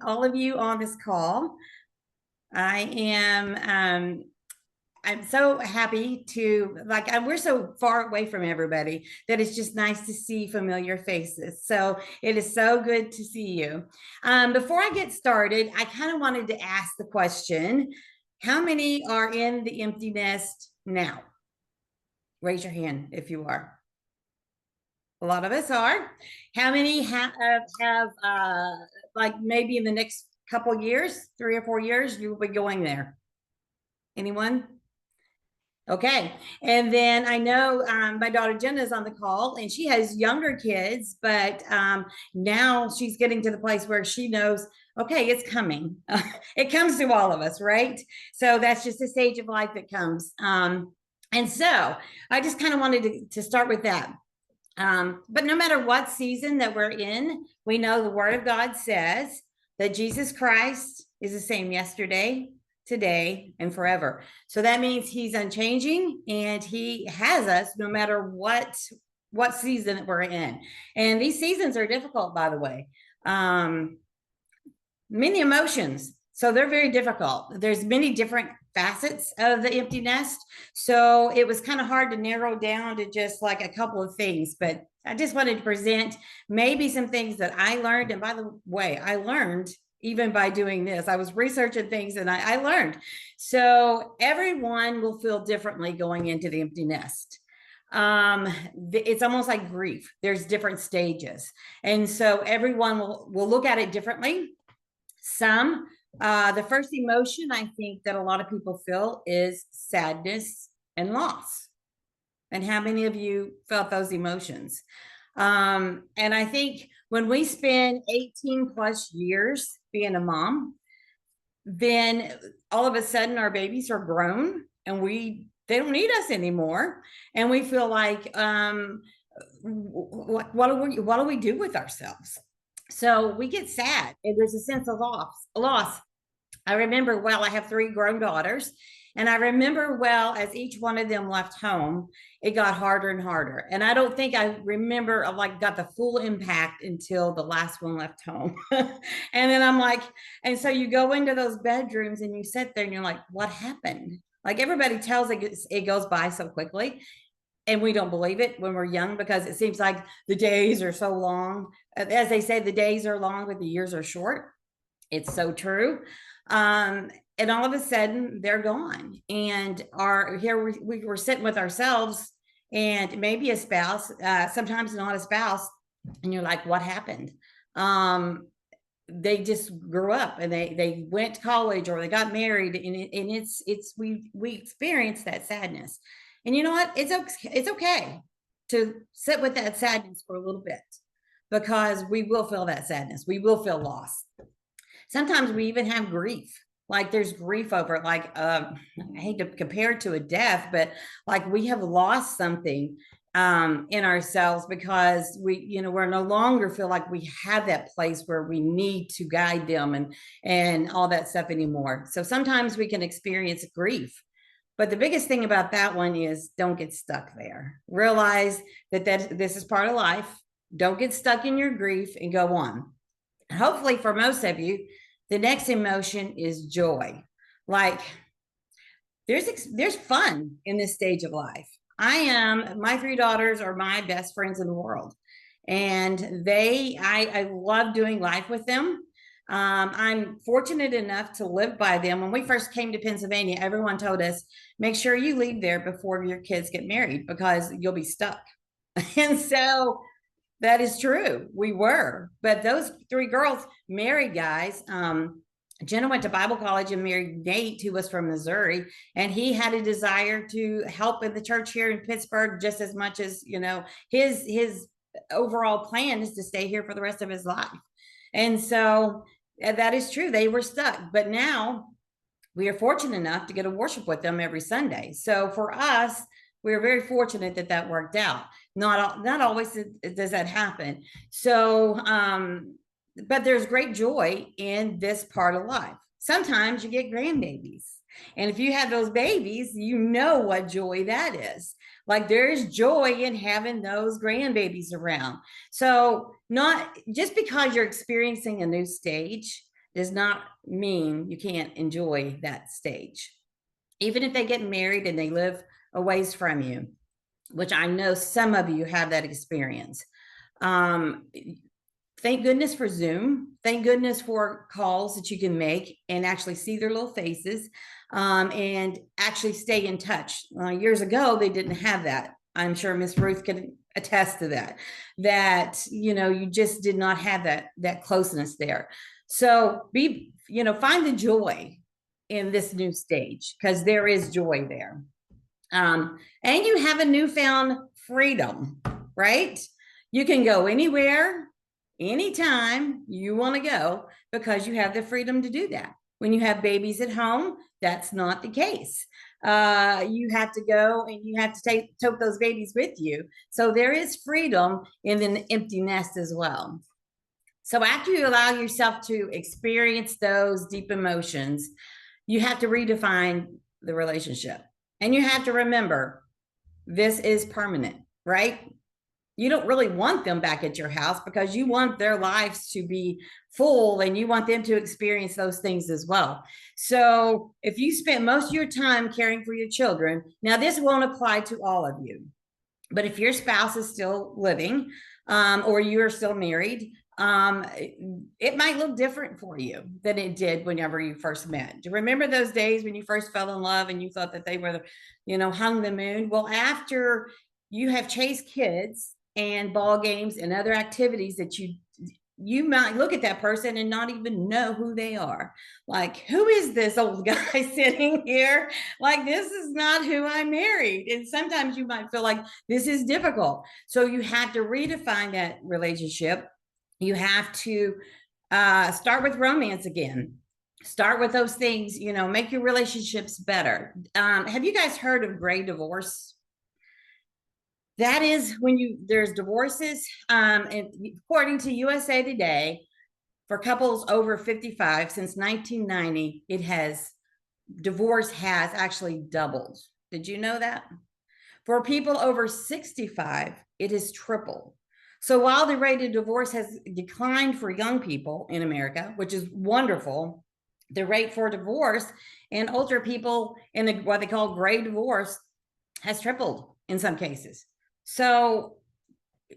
all of you on this call. I am I'm so happy to we're so far away from everybody that it's just nice to see familiar faces. So it is so good to see you. Before I get started, I kind of wanted to ask the question, how many are in the empty nest now? Raise your hand if you are. A lot of us are. How many have like maybe in the next couple years, 3 or 4 years, you will be going there? Anyone? Okay. And then I know my daughter Jenna is on the call and she has younger kids, but now she's getting to the place where she knows, okay, it's coming. It comes to all of us, right? So that's just a stage of life that comes. And so I just kind of wanted to start with that. But no matter what season that we're in, we know the Word of God says that Jesus Christ is the same yesterday, today, and forever. So that means He's unchanging and He has us no matter what season that we're in. And these seasons are difficult, by the way. Many emotions. So they're very difficult. There's many different facets of the empty nest. So it was kind of hard to narrow down to just like a couple of things, but I just wanted to present maybe some things that I learned. And by the way, I learned even by doing this. I was researching things and I learned. So everyone will feel differently going into the empty nest. It's almost like grief. There's different stages. And so everyone will look at it differently. Some the first emotion I think that a lot of people feel is sadness and loss. And how many of you felt those emotions? And I think when we spend 18 plus years being a mom, then all of a sudden our babies are grown and they don't need us anymore. And we feel like, what do we do with ourselves? So we get sad and there's a sense of loss. I remember well, I have 3 grown daughters, and I remember well, as each one of them left home, it got harder and harder. And I don't think I remember like got the full impact until the last one left home. And then I'm like, and so you go into those bedrooms and you sit there and you're like, what happened? Like everybody tells it goes by so quickly. And we don't believe it when we're young because it seems like the days are so long. As they say, the days are long, but the years are short. It's so true. And all of a sudden they're gone. And here we were sitting with ourselves and maybe a spouse, sometimes not a spouse. And you're like, what happened? They just grew up and they went to college or they got married, and we experienced that sadness. And you know what? It's okay to sit with that sadness for a little bit because we will feel that sadness. We will feel loss. Sometimes we even have grief. Like there's grief over it. Like I hate to compare it to a death, but like we have lost something in ourselves because we're no longer feel like we have that place where we need to guide them and all that stuff anymore. So sometimes we can experience grief. But the biggest thing about that one is don't get stuck there. Realize that this is part of life. Don't get stuck in your grief and go on. Hopefully for most of you, the next emotion is joy. Like there's fun in this stage of life. My 3 daughters are my best friends in the world. And I love doing life with them. I'm fortunate enough to live by them. When we first came to Pennsylvania, everyone told us, make sure you leave there before your kids get married because you'll be stuck. And so that is true. We were, but those 3 girls married guys. Jenna went to Bible college and married Nate, who was from Missouri, and he had a desire to help in the church here in Pittsburgh just as much as, his overall plan is to stay here for the rest of his life. And so that is true. They were stuck, but now we are fortunate enough to get to worship with them every Sunday. So for us, we are very fortunate that worked out. Not always does that happen. So, but there's great joy in this part of life. Sometimes you get grandbabies. And if you have those babies, you know what joy that is. Like there's joy in having those grandbabies around. So not just because you're experiencing a new stage does not mean you can't enjoy that stage. Even if they get married and they live a ways from you, which I know some of you have that experience. Um, thank goodness for Zoom. Thank goodness for calls that you can make and actually see their little faces, and actually stay in touch. Years ago, they didn't have that. I'm sure Miss Ruth can attest to that. That you just did not have that closeness there. So find the joy in this new stage because there is joy there. And you have a newfound freedom, right? You can go anywhere, anytime you want to go because you have the freedom to do that. When you have babies at home, that's not the case. You have to go and you have to take those babies with you. So there is freedom in an empty nest as well. So after you allow yourself to experience those deep emotions, you have to redefine the relationship. And you have to remember, this is permanent, right? You don't really want them back at your house because you want their lives to be full and you want them to experience those things as well. So if you spend most of your time caring for your children, now this won't apply to all of you, but if your spouse is still living, or you are still married, it might look different for you than it did whenever you first met. Do you remember those days when you first fell in love and you thought that they were, hung the moon? Well, after you have chased kids and ball games and other activities that you might look at that person and not even know who they are. Like, who is this old guy sitting here? Like, this is not who I married. And sometimes you might feel like this is difficult. So you have to redefine that relationship. You have to start with romance again. Start with those things, make your relationships better. Have you guys heard of gray divorce? That is when there's divorces, and according to USA Today, for couples over 55 since 1990, divorce has actually doubled. Did you know that? For people over 65, it has tripled. So while the rate of divorce has declined for young people in America, which is wonderful, the rate for divorce in older people in what they call gray divorce has tripled in some cases. So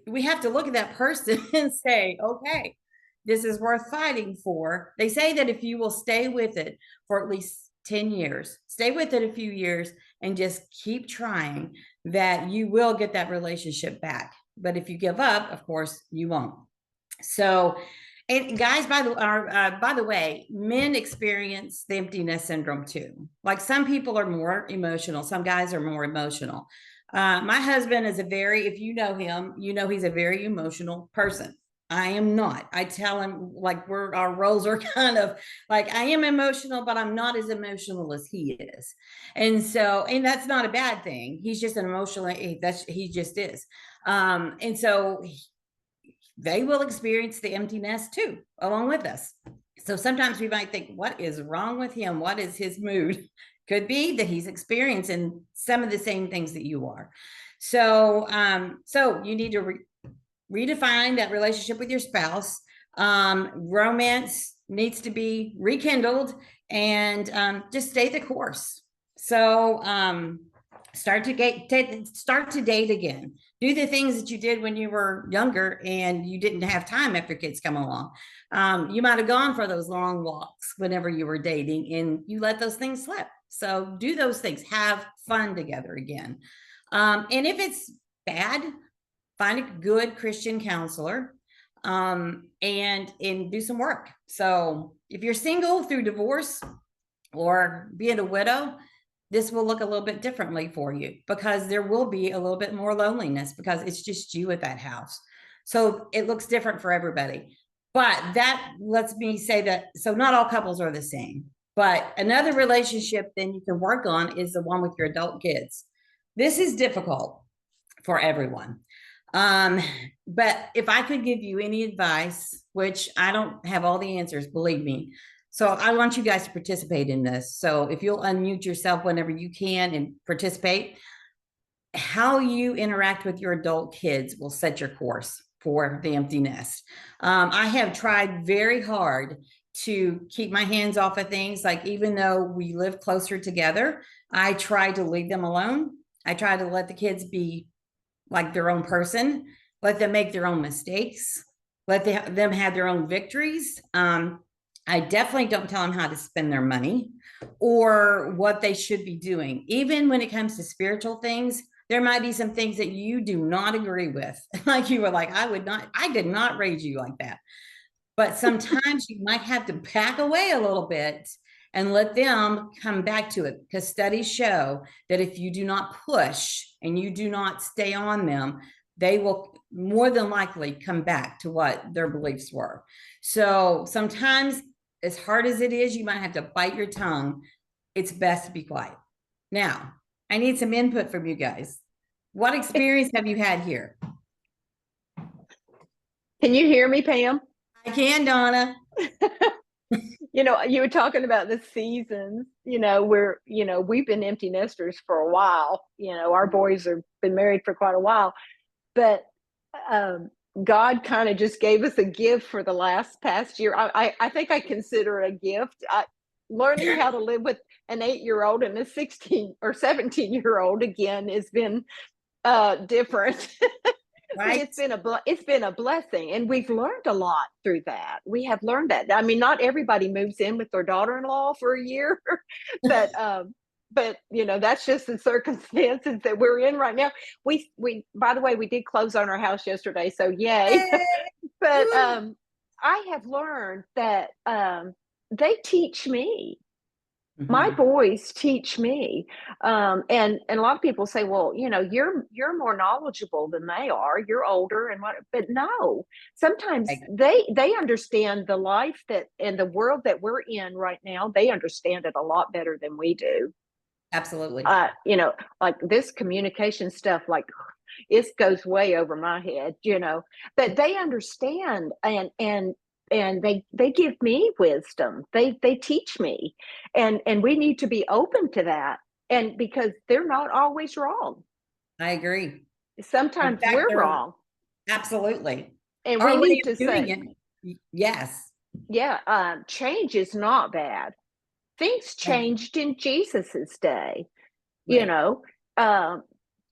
we have to look at that person and say, okay, this is worth fighting for. They say that if you will stay with it for at least 10 years, stay with it a few years and just keep trying, that you will get that relationship back. But if you give up, of course, you won't. So, and guys, by the way, men experience the empty nest syndrome too. Like some people are more emotional. Some guys are more emotional. My husband is if you know him, he's a very emotional person. I am not. I tell him like our roles are kind of like, I am emotional, but I'm not as emotional as he is. And that's not a bad thing. He's just an emotional, he just is. And so they will experience the empty nest too, along with us. So sometimes we might think, what is wrong with him? What is his mood? Could be that he's experiencing some of the same things that you are. So, you need to redefine that relationship with your spouse. Romance needs to be rekindled, and just stay the course. So, start to date again. Do the things that you did when you were younger and you didn't have time after kids come along. You might have gone for those long walks whenever you were dating and you let those things slip. So do those things, have fun together again. And if it's bad, find a good Christian counselor, and do some work. So if you're single through divorce or being a widow, this will look a little bit differently for you because there will be a little bit more loneliness because it's just you at that house. So it looks different for everybody. But that lets me say that, so not all couples are the same. But another relationship then you can work on is the one with your adult kids. This is difficult for everyone. But if I could give you any advice, which I don't have all the answers, believe me, So I want you guys to participate in this. So if you'll unmute yourself whenever you can and participate, how you interact with your adult kids will set your course for the empty nest. I have tried very hard to keep my hands off of things. Like, even though we live closer together, I try to leave them alone. I try to let the kids be like their own person, let them make their own mistakes, let them have their own victories. I definitely don't tell them how to spend their money or what they should be doing. Even when it comes to spiritual things, there might be some things that you do not agree with. Like, you were like, I did not raise you like that. But sometimes you might have to back away a little bit and let them come back to it, because studies show that if you do not push and you do not stay on them, they will more than likely come back to what their beliefs were. So sometimes, as hard as it is, you might have to bite your tongue. It's best to be quiet. Now, I need some input from you guys. What experience have you had here? Can you hear me, Pam? I can, Donna. You were talking about the seasons. We've been empty nesters for a while. Our boys have been married for quite a while, but God kind of just gave us a gift for the past year. I think I consider it a gift. Learning how to live with an 8-year-old and a 16 or 17-year-old again has been different. Right. It's been a blessing, and we've learned a lot through that. We have learned that. I mean, not everybody moves in with their daughter-in-law for a year, but that's just the circumstances that we're in right now. We by the way, we did close on our house yesterday, so yay. But I have learned that they teach me. My boys teach me, and a lot of people say, well, you're more knowledgeable than they are, you're older, but no, sometimes they understand the life that and the world that we're in right now. They understand it a lot better than we do. Absolutely. Like this communication stuff, like it goes way over my head, but they understand, and they give me wisdom. They teach me, and we need to be open to that, and because they're not always wrong. I agree. Sometimes In fact, we're wrong, absolutely. and we Our way need of to doing say, it. Yes. yeah, change is not bad. Things changed in Jesus's day. you Right. know um,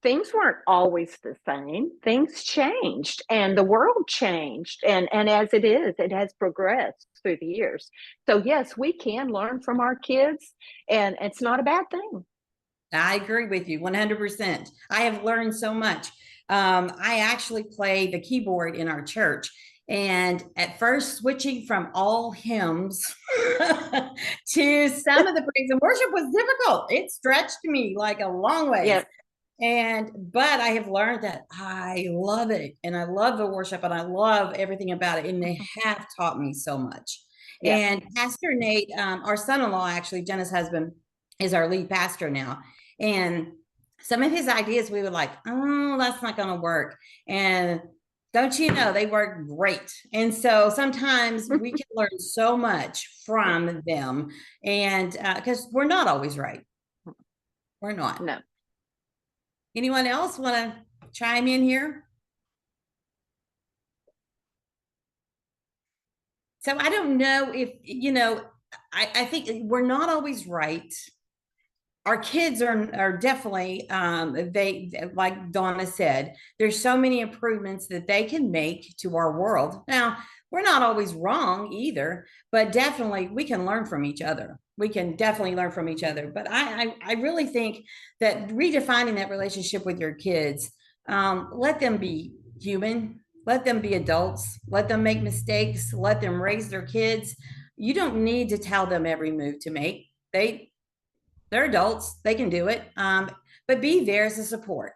Things weren't always the same. Things changed, and the world changed, and as it has progressed through the years. So yes, we can learn from our kids, and it's not a bad thing. I agree with you 100%. I have learned so much. I actually play the keyboard in our church. And at first, switching from all hymns to some of the praise and worship was difficult. It stretched me like a long ways. Yeah. But I have learned that I love it, and I love the worship, and I love everything about it. And they have taught me so much. Yeah. And Pastor Nate, our son-in-law, actually, Jenna's husband, is our lead pastor now. And some of his ideas, we were like, oh, that's not going to work. And don't you know, they work great. And so sometimes we can learn so much from them. And because we're not always right. We're not. No. Anyone else want to chime in here? So I don't know if, I think we're not always right. Our kids are definitely, they, like Donna said, there's so many improvements that they can make to our world. Now, we're not always wrong either, but definitely we can learn from each other. We can definitely learn from each other. But I really think that redefining that relationship with your kids, let them be human, let them be adults, let them make mistakes, let them raise their kids. You don't need to tell them every move to make. They're adults, they can do it. But be there as a support.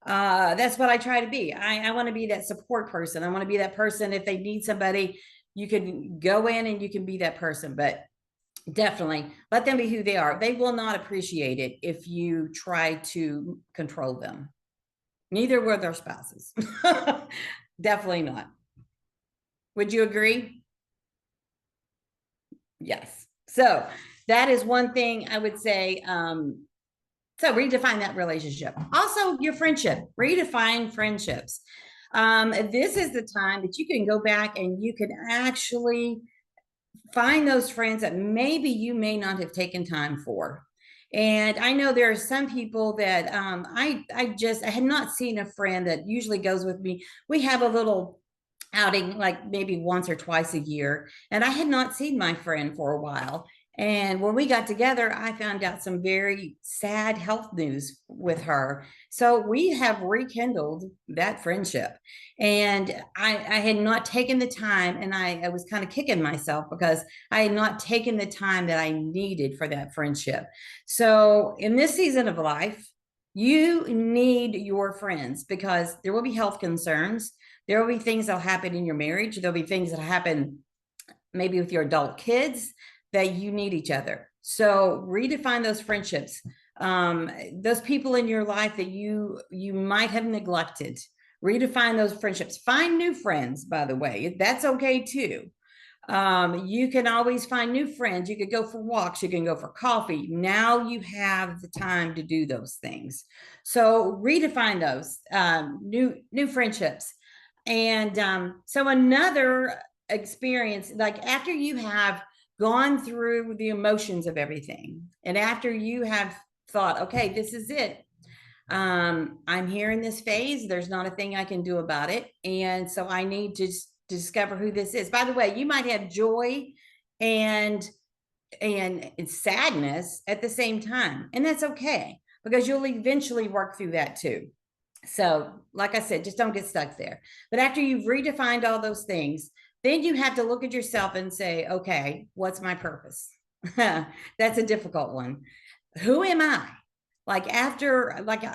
That's what I try to be. I want to be that support person. I want to be that person. If they need somebody, you can go in and you can be that person. But definitely let them be who they are. They will not appreciate it if you try to control them. Neither will their spouses. Definitely not. Would you agree? Yes. So that is one thing I would say. So redefine that relationship. Also, your friendship, redefine friendships. This is the time that you can go back and you can actually find those friends that maybe you may not have taken time for. And I know there are some people that I had not seen a friend that usually goes with me. We have a little outing like maybe once or twice a year. And I had not seen my friend for a while. And when we got together, I found out some very sad health news with her. So we have rekindled that friendship. And I had not taken the time, and I was kind of kicking myself because I had not taken the time that I needed for that friendship. So in this season of life, you need your friends because there will be health concerns. There will be things that'll happen in your marriage. There'll be things that happen maybe with your adult kids that you need each other. So redefine those friendships. Those people in your life that you might have neglected. Redefine those friendships. Find new friends, by the way. That's okay too. You can always find new friends. You could go for walks, you can go for coffee. Now you have the time to do those things. So redefine those new friendships. And so another experience, like after you have gone through the emotions of everything, and after you have thought, okay, this is it. I'm here in this phase. There's not a thing I can do about it. And so I need to discover who this is. By the way, you might have joy and and sadness at the same time. And that's okay because you'll eventually work through that too. So, like I said, just don't get stuck there. But after you've redefined all those things, then you have to look at yourself and say, okay, what's my purpose? That's a difficult one. Who am I? Like after, like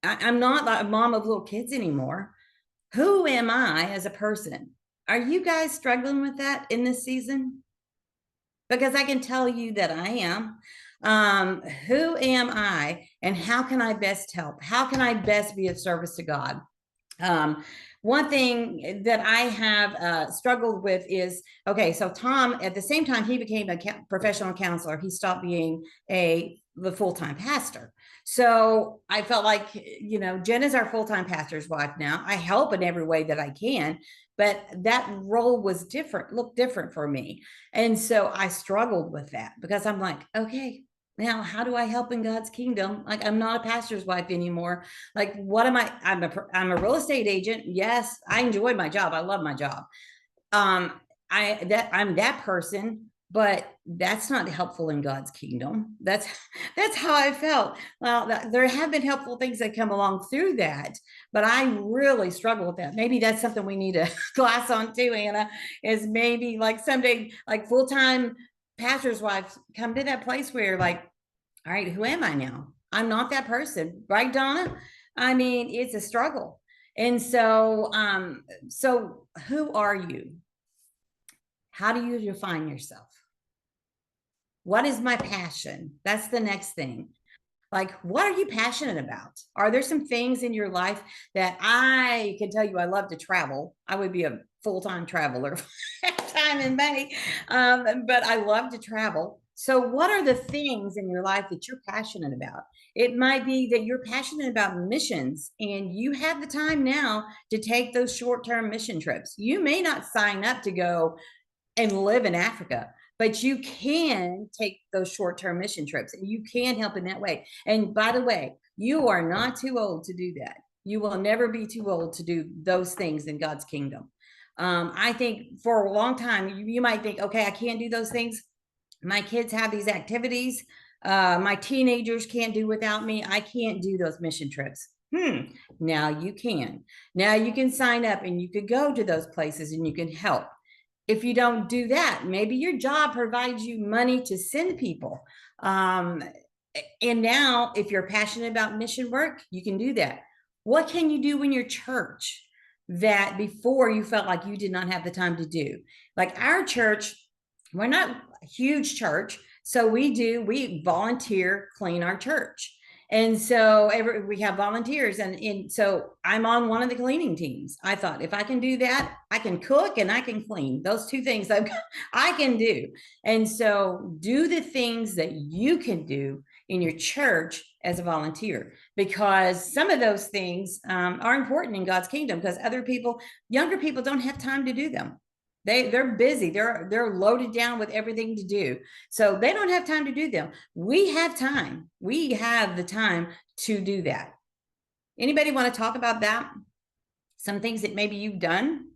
I'm not like a mom of little kids anymore. Who am I as a person? Are you guys struggling with that in this season? Because I can tell you that I am. Who am I and how can I best help? How can I best be of service to God? Um, One thing that I have struggled with is okay, so Tom, at the same time he became a professional counselor, he stopped being the full-time pastor. So I felt like, you know, Jen is our full-time pastor's wife now. I help in every way that I can, but that role was different, looked different for me. And so I struggled with that because I'm like, okay, now how do I help in God's kingdom? Like I'm not a pastor's wife anymore. Like what am I? I'm a real estate agent. Yes, I enjoy my job. I love my job. um I'm that person, but that's not helpful in God's kingdom. That's how I felt. Well, there have been helpful things that come along through that, but I really struggle with that. Maybe that's something we need a class on too, Anna, is maybe like someday like full-time pastor's wives come to that place where like, all right, who am I now? I'm not that person, right, Donna? I mean, it's a struggle. And so so who are you? How do you define yourself? What is my passion? That's the next thing. Like, what are you passionate about? Are there some things in your life that I can tell you I love to travel? I would be a full-time traveler time in May, but I love to travel. So, what are the things in your life that you're passionate about? It might be that you're passionate about missions and you have the time now to take those short term mission trips. You may not sign up to go and live in Africa, but you can take those short-term mission trips and you can help in that way. And by the way, you are not too old to do that. You will never be too old to do those things in God's kingdom. I think for a long time, you might think, okay, I can't do those things. My kids have these activities. My teenagers can't do without me. I can't do those mission trips. Now you can. Now you can sign up and you could go to those places and you can help. If you don't do that, maybe your job provides you money to send people. And now, if you're passionate about mission work, you can do that. What can you do in your church that before you felt like you did not have the time to do? Like our church, we're not a huge church. So we volunteer clean our church. And so we have volunteers, and so I'm on one of the cleaning teams. I thought if I can do that, I can cook and I can clean. Those two things I can do. And so do the things that you can do in your church as a volunteer, because some of those things are important in God's kingdom, because other people, younger people, don't have time to do them. They're busy. They're loaded down with everything to do. So they don't have time to do them. We have time. We have the time to do that. Anybody want to talk about that? Some things that maybe you've done?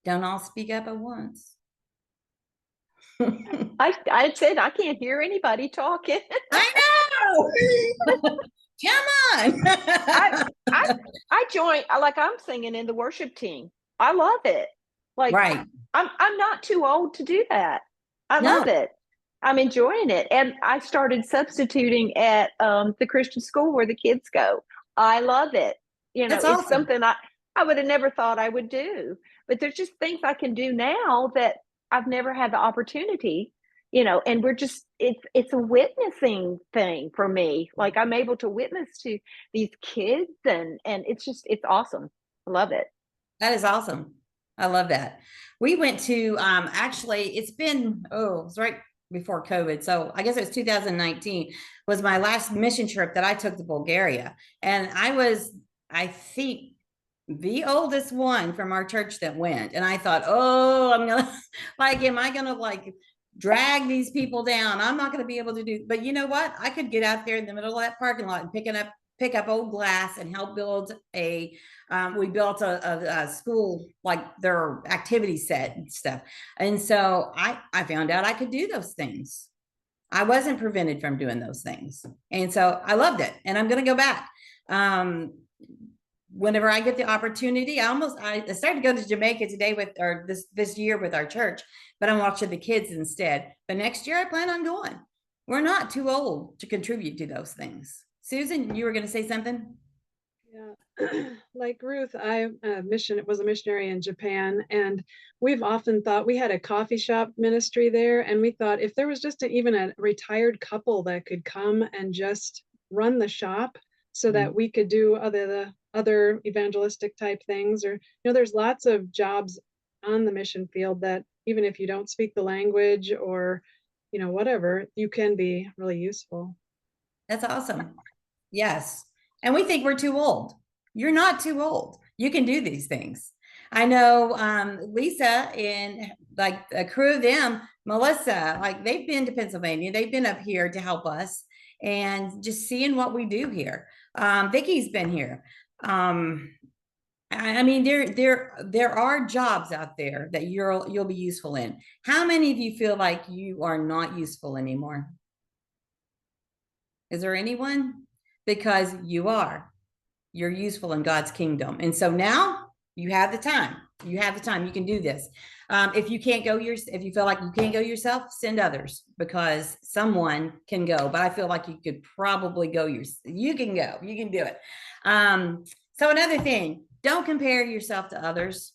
Don't all speak up at once. I said I can't hear anybody talking. I know. Come on. I joined, like I'm singing in the worship team. I love it. Like Right. I'm not too old to do that. I No, love it. I'm enjoying it. And I started substituting at the Christian school where the kids go. I love it. You know, that's it's awesome. something I would have never thought I would do. But there's just things I can do now that I've never had the opportunity, you know, and we're just it's a witnessing thing for me. Like I'm able to witness to these kids, and it's awesome. I love it. That is awesome. I love that. We went to actually it's been it was right before COVID. So I guess it was 2019 was my last mission trip that I took to Bulgaria. And I was, I think, the oldest one from our church that went. And I thought, oh, I'm gonna like, am I gonna like drag these people down? I'm not gonna be able to do, but you know what? I could get out there in the middle of that parking lot and pick up old glass and help build we built a school, like their activity set and stuff. And so I found out I could do those things. I wasn't prevented from doing those things. And so I loved it. And I'm going to go back. Whenever I get the opportunity, I started to go to Jamaica today or this year with our church, but I'm watching the kids instead. But next year I plan on going. We're not too old to contribute to those things. Susan, you were going to say something? Yeah, like Ruth, I was a missionary in Japan, and we've often thought we had a coffee shop ministry there, and we thought if there was just even a retired couple that could come and just run the shop, so that we could do the other evangelistic type things, or there's lots of jobs on the mission field that even if you don't speak the language or whatever, you can be really useful. That's awesome. Yes. And we think we're too old. You're not too old. You can do these things. I know Lisa and like a crew of them, Melissa, like they've been to Pennsylvania. They've been up here to help us and just seeing what we do here. Vicky's been here. I mean, there are jobs out there that you'll be useful in. How many of you feel like you are not useful anymore? Is there anyone? Because you are. You're useful in God's kingdom. And so now you have the time. You have the time. You can do this. If you feel like you can't go yourself, send others, because someone can go. But I feel like you could probably go you can go. You can do it. So another thing, don't compare yourself to others.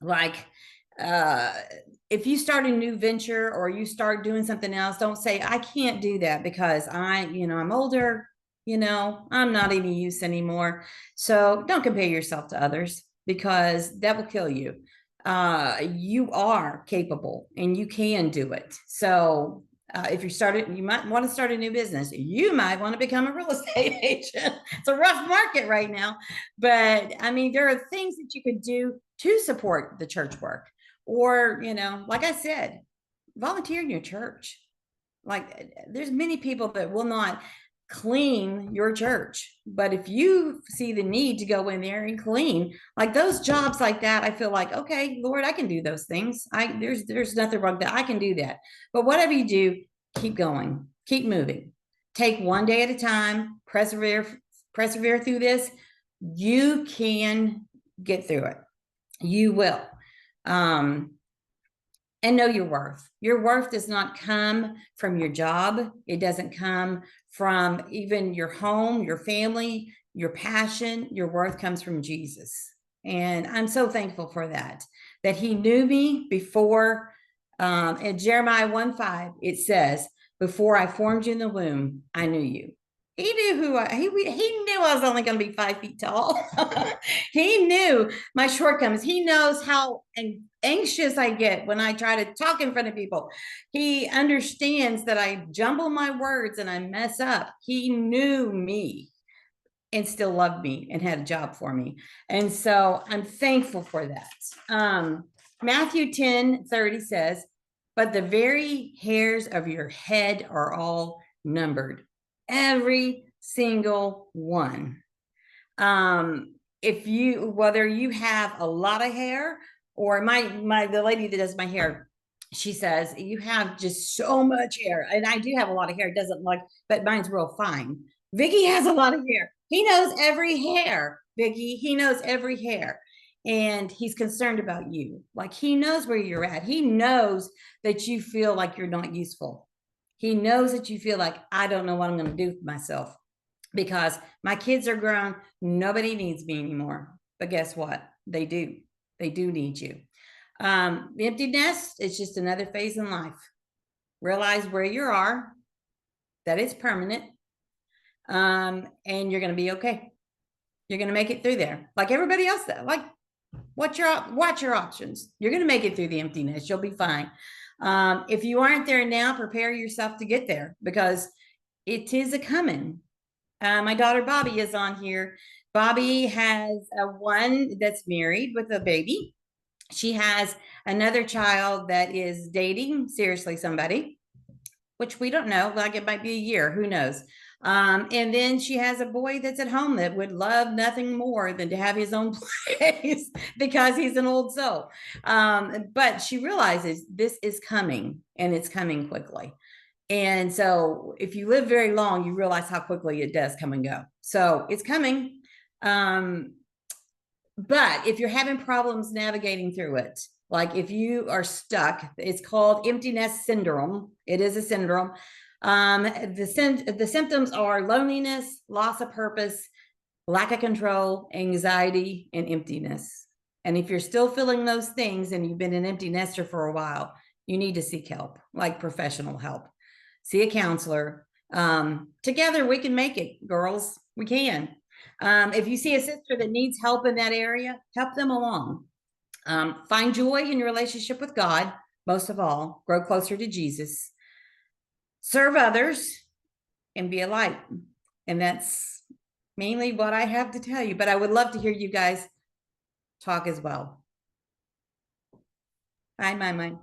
Like if you start a new venture or you start doing something else, don't say, I can't do that because I'm older, I'm not any use anymore. So don't compare yourself to others, because that will kill you. You are capable and you can do it. So if you might want to start a new business. You might want to become a real estate agent. It's a rough market right now, but I mean, there are things that you could do to support the church work, or, like I said, volunteer in your church. Like there's many people that will not clean your church, but if you see the need to go in there and clean, like those jobs like that, I feel like, okay, Lord, I can do those things. There's nothing wrong with that. I can do that. But whatever you do, keep going, keep moving, take one day at a time, persevere through this. You can get through it. You will. And know your worth. Your worth does not come from your job. It doesn't come from even your home, your family, your passion. Your worth comes from Jesus. And I'm so thankful for that he knew me before In Jeremiah 1:5, it says, before I formed you in the womb, I knew you. He knew he knew I was only going to be 5 feet tall. He knew my shortcomings. He knows how anxious I get when I try to talk in front of people. He understands that I jumble my words and I mess up. He knew me and still loved me and had a job for me. And so I'm thankful for that. Matthew 10:30 says, but the very hairs of your head are all numbered. Every single one. If you, whether you have a lot of hair or the lady that does my hair, she says, you have just so much hair. And I do have a lot of hair. It doesn't look, but mine's real fine. Vicky has a lot of hair. He knows every hair, Vicky. He knows every hair. And he's concerned about you. Like he knows where you're at. He knows that you feel like you're not useful. He knows that you feel like, I don't know what I'm going to do with myself because my kids are grown. Nobody needs me anymore. But guess what? They do. They do need you. The empty nest is just another phase in life. Realize where you are, that it's permanent, and you're going to be okay. You're going to make it through there like everybody else does. Like, watch your options. You're going to make it through the empty nest. You'll be fine. If you aren't there now, prepare yourself to get there because it is a coming. My daughter Bobby is on here. Bobby has one that's married with a baby. She has another child that is dating seriously somebody, which we don't know. Like it might be a year. Who knows? And then she has a boy that's at home that would love nothing more than to have his own place because he's an old soul. But she realizes this is coming and it's coming quickly. And so if you live very long, you realize how quickly it does come and go. So it's coming. But if you're having problems navigating through it, like if you are stuck, it's called empty nest syndrome. It is a syndrome. The symptoms are loneliness, loss of purpose, lack of control, anxiety, and emptiness. And if you're still feeling those things and you've been an empty nester for a while, you need to seek help, like professional help. See a counselor. Together we can make it, girls. We can. If you see a sister that needs help in that area, help them along. Find joy in your relationship with God. Most of all, grow closer to Jesus. Serve others and be a light. And that's mainly what I have to tell you, but I would love to hear you guys talk as well. Hi, my.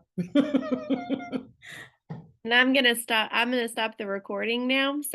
And I'm going to stop the recording now. So